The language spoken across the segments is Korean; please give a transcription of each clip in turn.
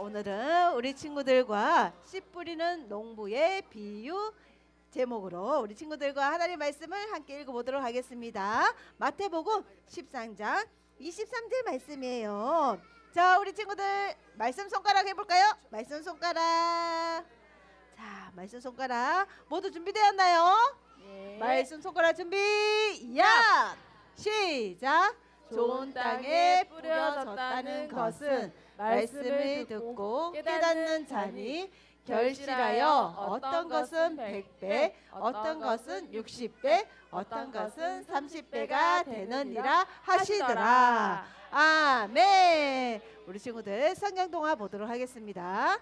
오늘은 우리 친구들과 씨 뿌리는 농부의 비유 제목으로 우리 친구들과 하나님 말씀을 함께 읽어보도록 하겠습니다. 마태복음 13장 23절 말씀이에요. 자, 우리 친구들 말씀 손가락 해볼까요? 말씀 손가락. 자, 말씀 손가락 모두 준비되었나요? 네. 말씀 손가락 준비. 야! 시작. 좋은 땅에 뿌려졌다는 것은 말씀을 듣고 깨닫는 자니 결실하여 어떤 것은 100배, 어떤 것은 60배, 어떤 것은 30배가 되느니라 하시더라. 아멘. 우리 친구들 성경 동화 보도록 하겠습니다.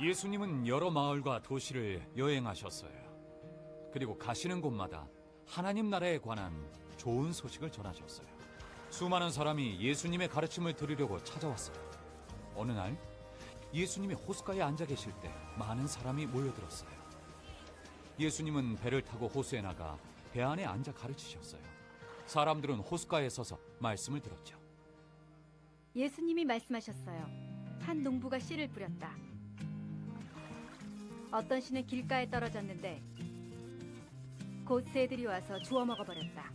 예수님은 여러 마을과 도시를 여행하셨어요. 그리고 가시는 곳마다 하나님 나라에 관한 좋은 소식을 전하셨어요. 수많은 사람이 예수님의 가르침을 들으려고 찾아왔어요. 어느 날 예수님이 호숫가에 앉아 계실 때 많은 사람이 모여들었어요. 예수님은 배를 타고 호수에 나가 배 안에 앉아 가르치셨어요. 사람들은 호숫가에 서서 말씀을 들었죠. 예수님이 말씀하셨어요. 한 농부가 씨를 뿌렸다. 어떤 씨는 길가에 떨어졌는데 곧 새들이 와서 주워 먹어버렸다.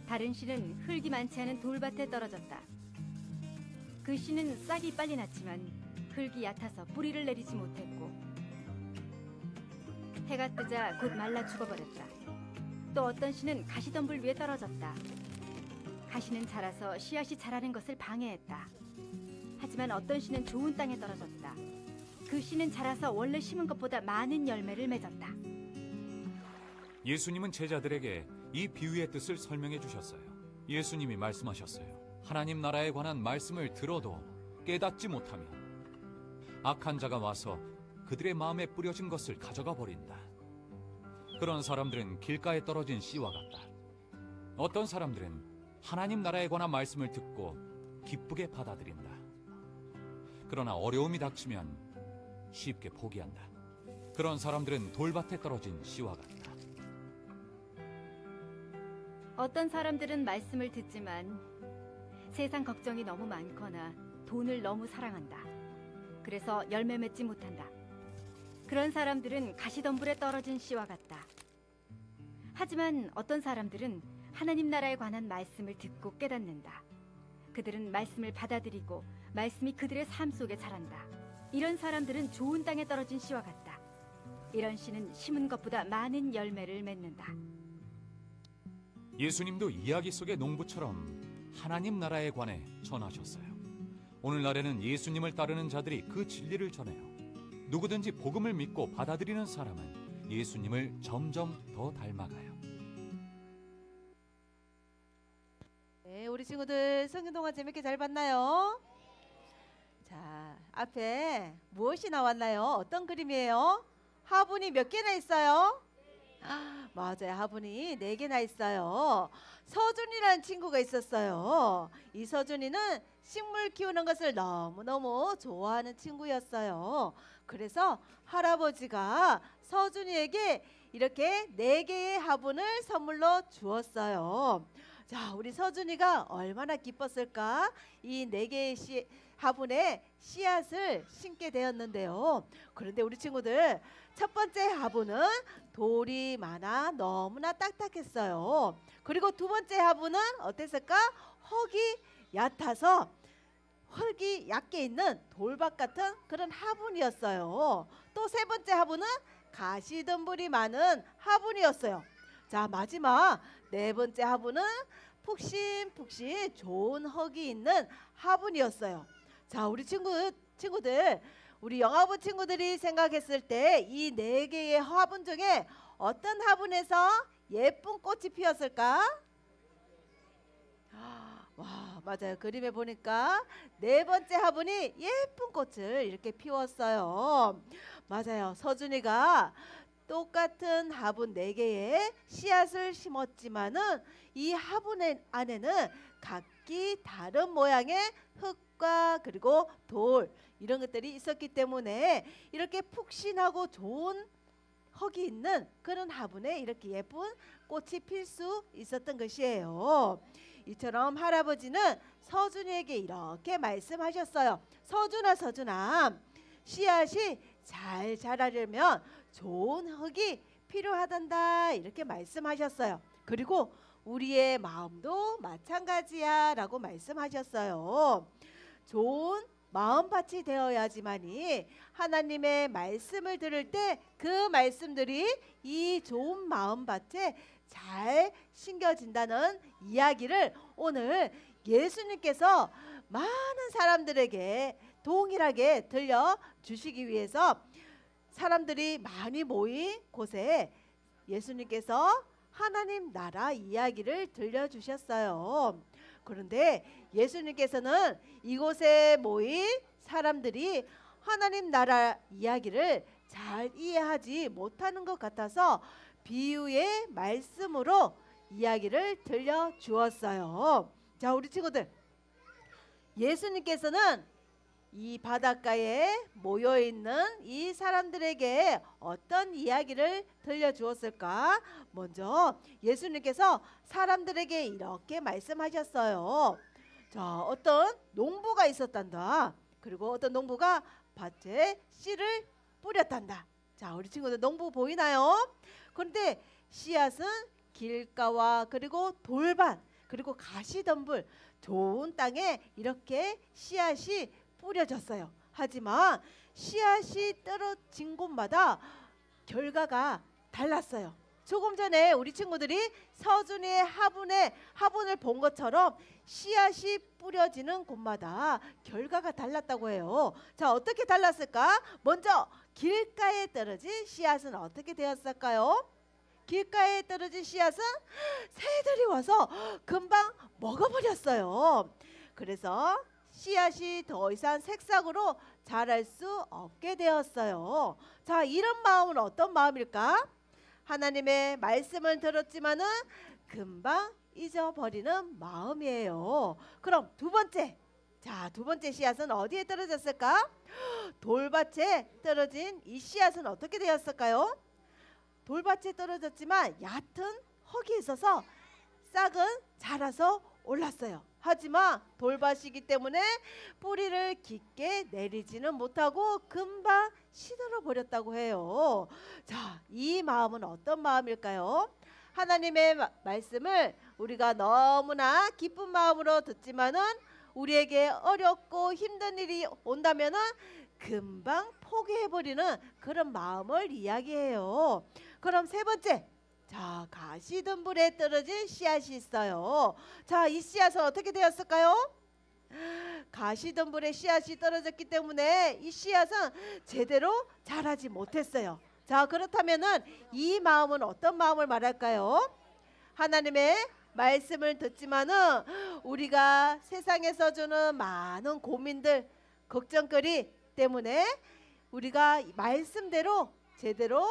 다른 씨는 흙이 많지 않은 돌밭에 떨어졌다. 그 씨는 싹이 빨리 났지만 흙이 얕아서 뿌리를 내리지 못했고 해가 뜨자 곧 말라 죽어버렸다. 또 어떤 씨는 가시덤불 위에 떨어졌다. 가시는 자라서 씨앗이 자라는 것을 방해했다. 하지만 어떤 씨는 좋은 땅에 떨어졌다. 그 씨는 자라서 원래 심은 것보다 많은 열매를 맺었다. 예수님은 제자들에게 이 비유의 뜻을 설명해 주셨어요. 예수님이 말씀하셨어요. 하나님 나라에 관한 말씀을 들어도 깨닫지 못하면 악한 자가 와서 그들의 마음에 뿌려진 것을 가져가 버린다. 그런 사람들은 길가에 떨어진 씨와 같다. 어떤 사람들은 하나님 나라에 관한 말씀을 듣고 기쁘게 받아들인다. 그러나 어려움이 닥치면 쉽게 포기한다. 그런 사람들은 돌밭에 떨어진 씨와 같다. 어떤 사람들은 말씀을 듣지만 세상 걱정이 너무 많거나 돈을 너무 사랑한다. 그래서 열매 맺지 못한다. 그런 사람들은 가시덤불에 떨어진 씨와 같다. 하지만 어떤 사람들은 하나님 나라에 관한 말씀을 듣고 깨닫는다. 그들은 말씀을 받아들이고 말씀이 그들의 삶 속에 자란다. 이런 사람들은 좋은 땅에 떨어진 씨와 같다. 이런 씨는 심은 것보다 많은 열매를 맺는다. 예수님도 이야기 속의 농부처럼 하나님 나라에 관해 전하셨어요. 오늘날에는 예수님을 따르는 자들이 그 진리를 전해요. 누구든지 복음을 믿고 받아들이는 사람은 예수님을 점점 더 닮아가요. 네, 우리 친구들 성경 동화 재밌게 잘 봤나요? 자, 앞에 무엇이 나왔나요? 어떤 그림이에요? 화분이 몇 개나 있어요? 맞아요. 화분이 4개나 있어요. 서준이라는 친구가 있었어요. 이 서준이는 식물 키우는 것을 너무너무 좋아하는 친구였어요. 그래서 할아버지가 서준이에게 이렇게 4개의 화분을 선물로 주었어요. 자, 우리 서준이가 얼마나 기뻤을까? 이 4개의 화분에 씨앗을 심게 되었는데요. 그런데 우리 친구들 첫 번째 화분은 돌이 많아 너무나 딱딱했어요. 그리고 두 번째 화분은 어땠을까? 흙이 얕아서 흙이 얕게 있는 돌밭 같은 그런 화분이었어요. 또 세 번째 화분은 가시덤불이 많은 화분이었어요. 자, 마지막 4번째 화분은 푹신푹신 좋은 흙이 있는 화분이었어요. 자, 우리 친구들 우리 영화부 친구들이 생각했을 때 이 4개의 화분 중에 어떤 화분에서 예쁜 꽃이 피었을까? 와, 맞아요. 그림에 보니까 4번째 화분이 예쁜 꽃을 이렇게 피웠어요. 맞아요. 서준이가 똑같은 화분 4개에 씨앗을 심었지만은 이 화분 안에는 각기 다른 모양의 흙과 그리고 돌 이런 것들이 있었기 때문에 이렇게 푹신하고 좋은 흙이 있는 그런 화분에 이렇게 예쁜 꽃이 필 수 있었던 것이에요. 이처럼 할아버지는 서준이에게 이렇게 말씀하셨어요. 서준아, 서준아, 씨앗이 잘 자라려면 좋은 흙이 필요하단다, 이렇게 말씀하셨어요. 그리고 우리의 마음도 마찬가지야 라고 말씀하셨어요. 좋은 마음밭이 되어야지만이 하나님의 말씀을 들을 때 그 말씀들이 이 좋은 마음밭에 잘 심겨진다는 이야기를 오늘 예수님께서 많은 사람들에게 동일하게 들려주시기 위해서 사람들이 많이 모인 곳에 예수님께서 하나님 나라 이야기를 들려주셨어요. 그런데 예수님께서는 이곳에 모인 사람들이 하나님 나라 이야기를 잘 이해하지 못하는 것 같아서 비유의 말씀으로 이야기를 들려주었어요. 자, 우리 친구들, 예수님께서는 이 바닷가에 모여있는 이 사람들에게 어떤 이야기를 들려주었을까? 먼저 예수님께서 사람들에게 이렇게 말씀하셨어요. 자, 어떤 농부가 있었단다. 그리고 어떤 농부가 밭에 씨를 뿌렸단다. 자, 우리 친구들 농부 보이나요? 그런데 씨앗은 길가와 그리고 돌밭 그리고 가시덤불 좋은 땅에 이렇게 씨앗이 뿌려졌어요. 하지만 씨앗이 떨어진 곳마다 결과가 달랐어요. 조금 전에 우리 친구들이 서준이의 화분을 본 것처럼 씨앗이 뿌려지는 곳마다 결과가 달랐다고 해요. 자, 어떻게 달랐을까? 먼저 길가에 떨어진 씨앗은 어떻게 되었을까요? 길가에 떨어진 씨앗은 새들이 와서 금방 먹어버렸어요. 그래서 씨앗이 더 이상 새싹으로 자랄 수 없게 되었어요. 자, 이런 마음은 어떤 마음일까? 하나님의 말씀을 들었지만은 금방 잊어버리는 마음이에요. 그럼 두 번째, 자, 두 번째 씨앗은 어디에 떨어졌을까? 돌밭에 떨어진 이 씨앗은 어떻게 되었을까요? 돌밭에 떨어졌지만 얕은 흙이 있어서 싹은 자라서 올랐어요. 하지만 돌밭이기 때문에 뿌리를 깊게 내리지는 못하고 금방 시들어 버렸다고 해요. 자, 이 마음은 어떤 마음일까요? 하나님의 말씀을 우리가 너무나 기쁜 마음으로 듣지만은 우리에게 어렵고 힘든 일이 온다면은 금방 포기해버리는 그런 마음을 이야기해요. 그럼 세 번째, 자, 가시덤불에 떨어진 씨앗이 있어요. 자, 이 씨앗은 어떻게 되었을까요? 가시덤불에 씨앗이 떨어졌기 때문에 이 씨앗은 제대로 자라지 못했어요. 자, 그렇다면은 이 마음은 어떤 마음을 말할까요? 하나님의 말씀을 듣지만은 우리가 세상에서 주는 많은 고민들, 걱정거리 때문에 우리가 말씀대로 제대로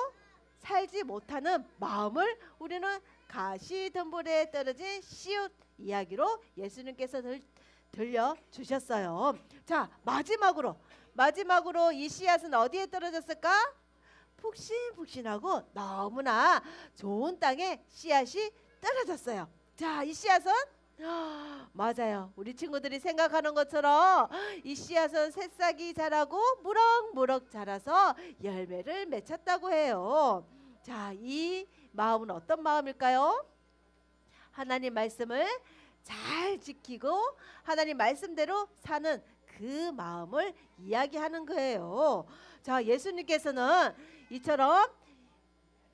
살지 못하는 마음을 우리는 가시덤불에 떨어진 씨앗 이야기로 예수님께서 들려주셨어요. 자, 마지막으로 이 씨앗은 어디에 떨어졌을까? 푹신푹신하고 너무나 좋은 땅에 씨앗이 떨어졌어요. 자, 이 씨앗은 맞아요. 우리 친구들이 생각하는 것처럼 이 씨앗은 새싹이 자라고 무럭무럭 자라서 열매를 맺혔다고 해요. 자, 이 마음은 어떤 마음일까요? 하나님 말씀을 잘 지키고 하나님 말씀대로 사는 그 마음을 이야기하는 거예요. 자, 예수님께서는 이처럼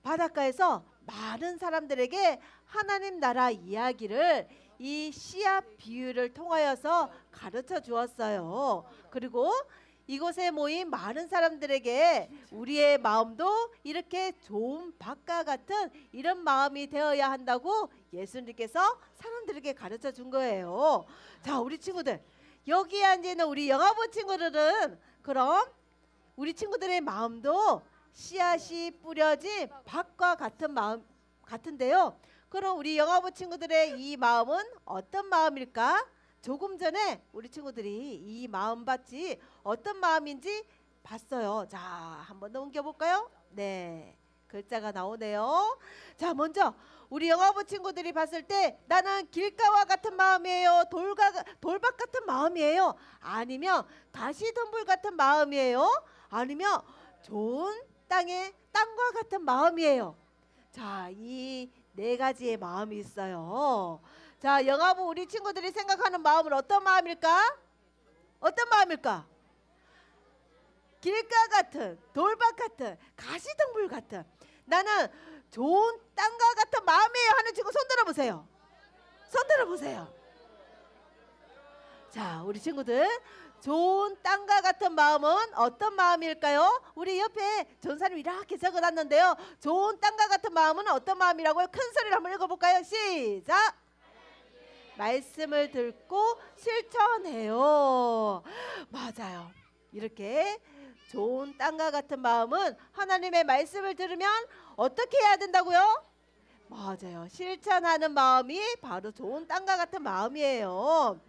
바닷가에서 많은 사람들에게 하나님 나라 이야기를 이 씨앗 비유를 통하여서 가르쳐 주었어요. 그리고 이곳에 모인 많은 사람들에게 우리의 마음도 이렇게 좋은 밭과 같은 이런 마음이 되어야 한다고 예수님께서 사람들에게 가르쳐 준 거예요. 자, 우리 친구들, 여기에 앉아있는 우리 영화부 친구들은 그럼 우리 친구들의 마음도 씨앗이 뿌려진 밭과 같은 마음 같은데요. 그럼 우리 영화부 친구들의 이 마음은 어떤 마음일까? 조금 전에 우리 친구들이 이 마음밭이 어떤 마음인지 봤어요. 자, 한 번 더 옮겨볼까요? 네, 글자가 나오네요. 자, 먼저 우리 영화부 친구들이 봤을 때 나는 길가와 같은 마음이에요? 돌밭 같은 마음이에요? 아니면 가시덤불 같은 마음이에요? 아니면 좋은 땅과 같은 마음이에요? 자, 이 네 가지의 마음이 있어요. 자, 영화부 우리 친구들이 생각하는 마음은 어떤 마음일까? 어떤 마음일까? 길가 같은, 돌밭 같은, 가시덤불 같은, 나는 좋은 땅과 같은 마음이에요 하는 친구 손 들어보세요. 손 들어보세요. 자, 우리 친구들 좋은 땅과 같은 마음은 어떤 마음일까요? 우리 옆에 전사님 이렇게 적어놨는데요. 좋은 땅과 같은 마음은 어떤 마음이라고요? 큰 소리로 한번 읽어볼까요? 시작. 말씀을 듣고 실천해요. 맞아요. 이렇게 좋은 땅과 같은 마음은 하나님의 말씀을 들으면 어떻게 해야 된다고요? 맞아요. 실천하는 마음이 바로 좋은 땅과 같은 마음이에요.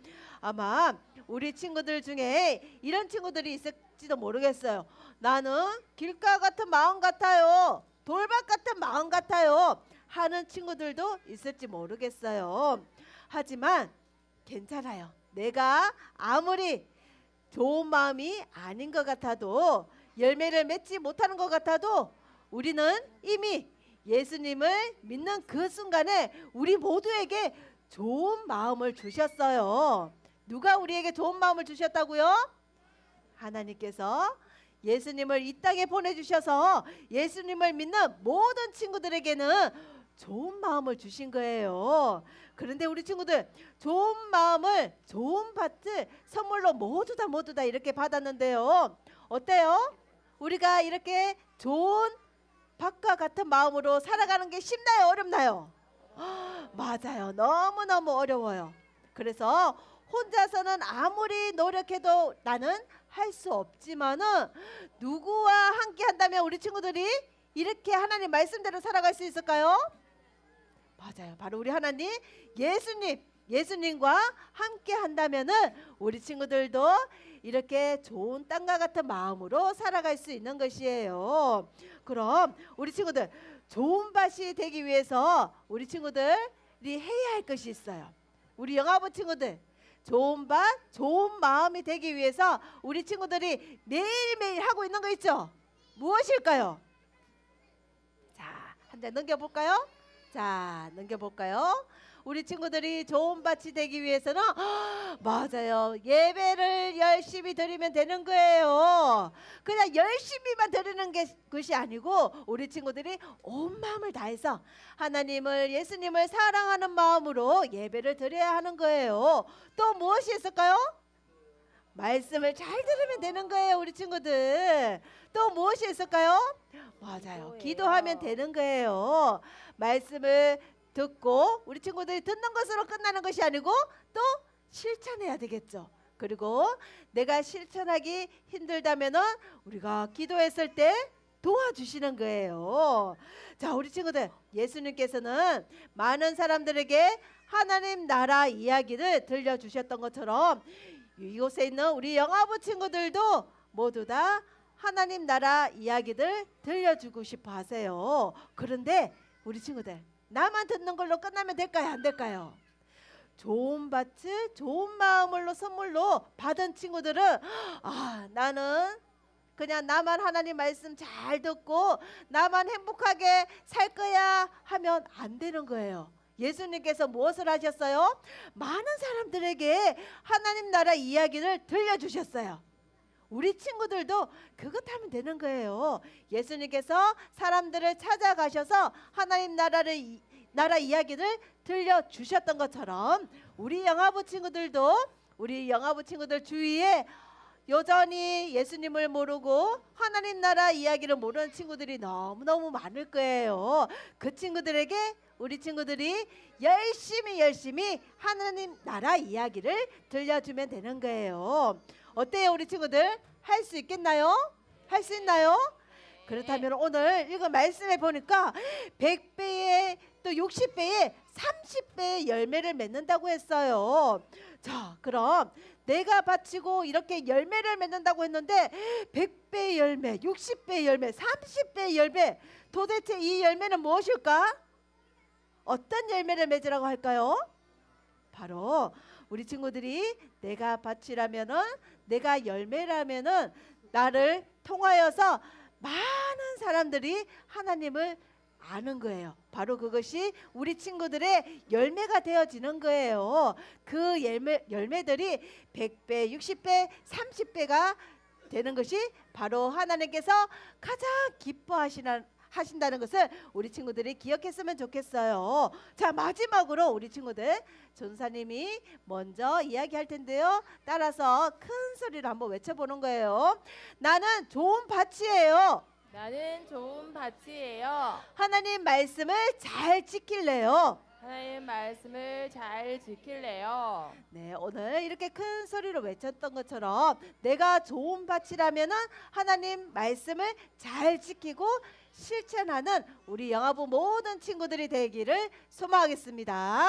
아마 우리 친구들 중에 이런 친구들이 있을지도 모르겠어요. 나는 길가 같은 마음 같아요. 돌밭 같은 마음 같아요. 하는 친구들도 있을지 모르겠어요. 하지만 괜찮아요. 내가 아무리 좋은 마음이 아닌 것 같아도, 열매를 맺지 못하는 것 같아도 우리는 이미 예수님을 믿는 그 순간에 우리 모두에게 좋은 마음을 주셨어요. 누가 우리에게 좋은 마음을 주셨다고요? 하나님께서 예수님을 이 땅에 보내주셔서 예수님을 믿는 모든 친구들에게는 좋은 마음을 주신 거예요. 그런데 우리 친구들 좋은 마음을, 좋은 밭을 선물로 모두 다 이렇게 받았는데요. 어때요? 우리가 이렇게 좋은 밭과 같은 마음으로 살아가는 게 쉽나요? 어렵나요? 맞아요. 너무너무 어려워요. 그래서 혼자서는 아무리 노력해도 나는 할 수 없지만은 누구와 함께 한다면 우리 친구들이 이렇게 하나님 말씀대로 살아갈 수 있을까요? 맞아요. 바로 우리 하나님 예수님과 함께 한다면은 우리 친구들도 이렇게 좋은 땅과 같은 마음으로 살아갈 수 있는 것이에요. 그럼 우리 친구들 좋은 밭이 되기 위해서 우리 친구들이 해야 할 것이 있어요. 우리 영화부 친구들 좋은 밭, 좋은 마음이 되기 위해서 우리 친구들이 매일매일 하고 있는 거 있죠? 무엇일까요? 자, 한 장 넘겨볼까요? 자, 넘겨볼까요? 우리 친구들이 좋은 밭이 되기 위해서는 맞아요. 예배를 열심히 드리면 되는 거예요. 그냥 열심히만 드리는 것이 아니고 우리 친구들이 온 마음을 다해서 하나님을, 예수님을 사랑하는 마음으로 예배를 드려야 하는 거예요. 또 무엇이 있을까요? 말씀을 잘 들으면 되는 거예요. 우리 친구들 또 무엇이 있을까요? 맞아요. 기도하면 되는 거예요. 말씀을 듣고 우리 친구들이 듣는 것으로 끝나는 것이 아니고 또 실천해야 되겠죠. 그리고 내가 실천하기 힘들다면은 우리가 기도했을 때 도와주시는 거예요. 자, 우리 친구들 예수님께서는 많은 사람들에게 하나님 나라 이야기를 들려주셨던 것처럼 이곳에 있는 우리 영화부 친구들도 모두 다 하나님 나라 이야기들 들려주고 싶어 하세요. 그런데 우리 친구들 나만 듣는 걸로 끝나면 될까요? 안 될까요? 좋은 밭을 좋은 마음으로 선물로 받은 친구들은 나는 그냥 나만 하나님 말씀 잘 듣고 나만 행복하게 살 거야 하면 안 되는 거예요. 예수님께서 무엇을 하셨어요? 많은 사람들에게 하나님 나라 이야기를 들려주셨어요. 우리 친구들도 그것 하면 되는 거예요. 예수님께서 사람들을 찾아가셔서 하나님 나라 이야기를 들려주셨던 것처럼 우리 영화부 친구들 주위에 여전히 예수님을 모르고 하나님 나라 이야기를 모르는 친구들이 너무너무 많을 거예요. 그 친구들에게 우리 친구들이 열심히 하나님 나라 이야기를 들려주면 되는 거예요. 어때요 우리 친구들? 할 수 있겠나요? 할 수 있나요? 그렇다면 오늘 읽은 말씀에 보니까 100배에 또 60배에 30배의 열매를 맺는다고 했어요. 자, 그럼 내가 바치고 이렇게 열매를 맺는다고 했는데 100배의 열매, 60배의 열매, 30배의 열매, 도대체 이 열매는 무엇일까? 어떤 열매를 맺으라고 할까요? 바로 우리 친구들이 내가 밭이라면은, 내가 열매라면은 나를 통하여서 많은 사람들이 하나님을 아는 거예요. 바로 그것이 우리 친구들의 열매가 되어지는 거예요. 그 열매들이 100배, 60배, 30배가 되는 것이 바로 하나님께서 가장 하신다는 것을 우리 친구들이 기억했으면 좋겠어요. 자, 마지막으로 우리 친구들 전사님이 먼저 이야기할 텐데요. 따라서 큰 소리로 한번 외쳐보는 거예요. 나는 좋은 밭이에요. 나는 좋은 밭이에요. 하나님 말씀을 잘 지킬래요. 하나님 말씀을 잘 지킬래요. 네, 오늘 이렇게 큰 소리로 외쳤던 것처럼 내가 좋은 밭이라면은 하나님 말씀을 잘 지키고 실천하는 우리 영화부 모든 친구들이 되기를 소망하겠습니다.